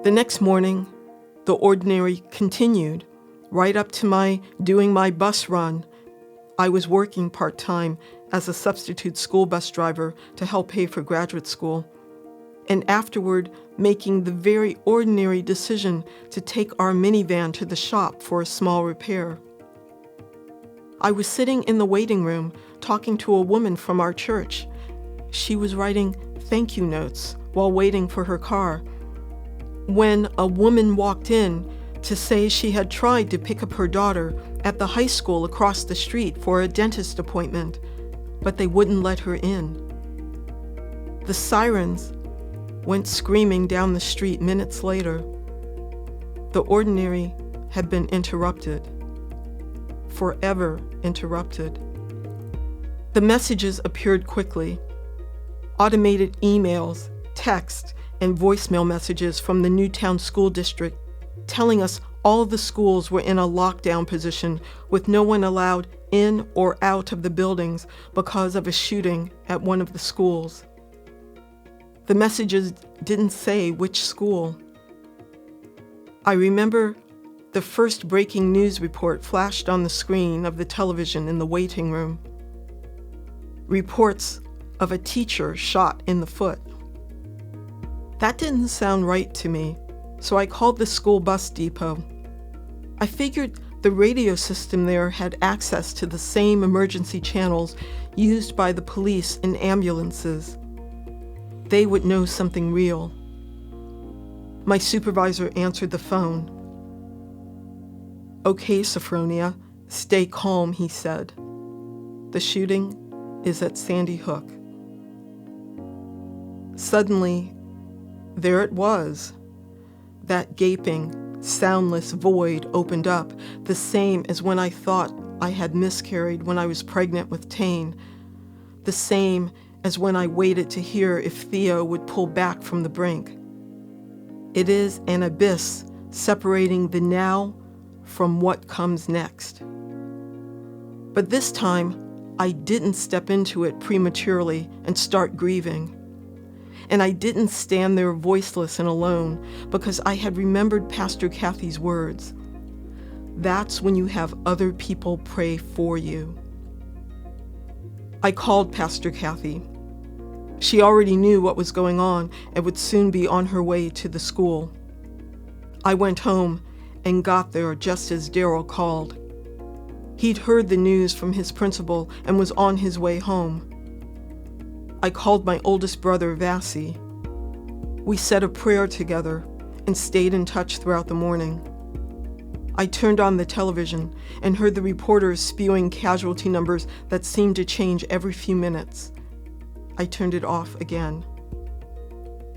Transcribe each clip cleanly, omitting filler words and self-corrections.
The next morning, the ordinary continued, right up to my doing my bus run. I was working part-time as a substitute school bus driver to help pay for graduate school, and afterward making the very ordinary decision to take our minivan to the shop for a small repair. I was sitting in the waiting room talking to a woman from our church. She was writing thank you notes while waiting for her car, when a woman walked in to say she had tried to pick up her daughter at the high school across the street for a dentist appointment, but they wouldn't let her in. The sirens went screaming down the street minutes later. The ordinary had been interrupted, forever interrupted. The messages appeared quickly. Automated emails, text, and voicemail messages from the Newtown School District telling us all the schools were in a lockdown position with no one allowed in or out of the buildings because of a shooting at one of the schools. The messages didn't say which school. I remember the first breaking news report flashed on the screen of the television in the waiting room. Reports of a teacher shot in the foot. That didn't sound right to me, so I called the school bus depot. I figured the radio system there had access to the same emergency channels used by the police and ambulances. They would know something real. My supervisor answered the phone. "Okay, Sophfronia, stay calm," he said. "The shooting is at Sandy Hook." Suddenly, there it was. That gaping, soundless void opened up, the same as when I thought I had miscarried when I was pregnant with Tain, the same as when I waited to hear if Theo would pull back from the brink. It is an abyss separating the now from what comes next. But this time, I didn't step into it prematurely and start grieving. And I didn't stand there voiceless and alone because I had remembered Pastor Kathy's words. That's when you have other people pray for you. I called Pastor Kathy. She already knew what was going on and would soon be on her way to the school. I went home and got there just as Daryl called. He'd heard the news from his principal and was on his way home. I called my oldest brother, Vasi. We said a prayer together and stayed in touch throughout the morning. I turned on the television and heard the reporters spewing casualty numbers that seemed to change every few minutes. I turned it off again.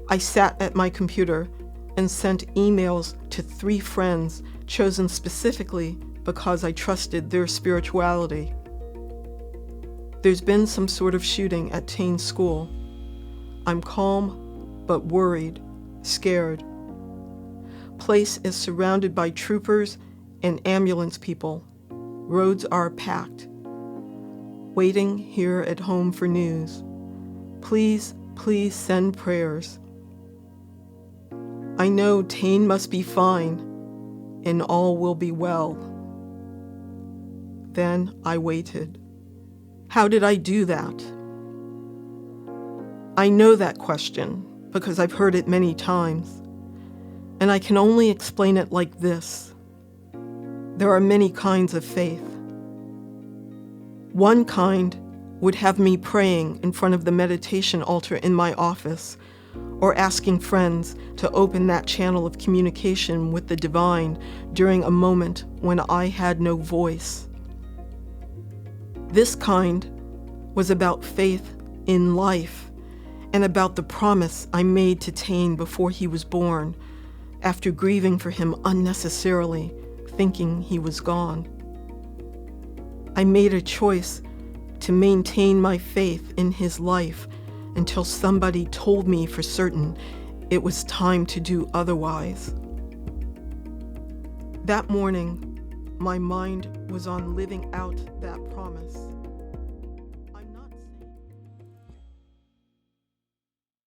I sat at my computer and sent emails to 3 friends chosen specifically because I trusted their spirituality. There's been some sort of shooting at Tain School. I'm calm, but worried, scared. Place is surrounded by troopers and ambulance people. Roads are packed. Waiting here at home for news. Please, please send prayers. I know Tain must be fine, and all will be well. Then I waited. How did I do that? I know that question because I've heard it many times, and I can only explain it like this. There are many kinds of faith. One kind would have me praying in front of the meditation altar in my office, or asking friends to open that channel of communication with the divine during a moment when I had no voice. This kind was about faith in life and about the promise I made to Tain before he was born, after grieving for him unnecessarily, thinking he was gone. I made a choice to maintain my faith in his life until somebody told me for certain it was time to do otherwise. That morning, my mind was on living out that promise.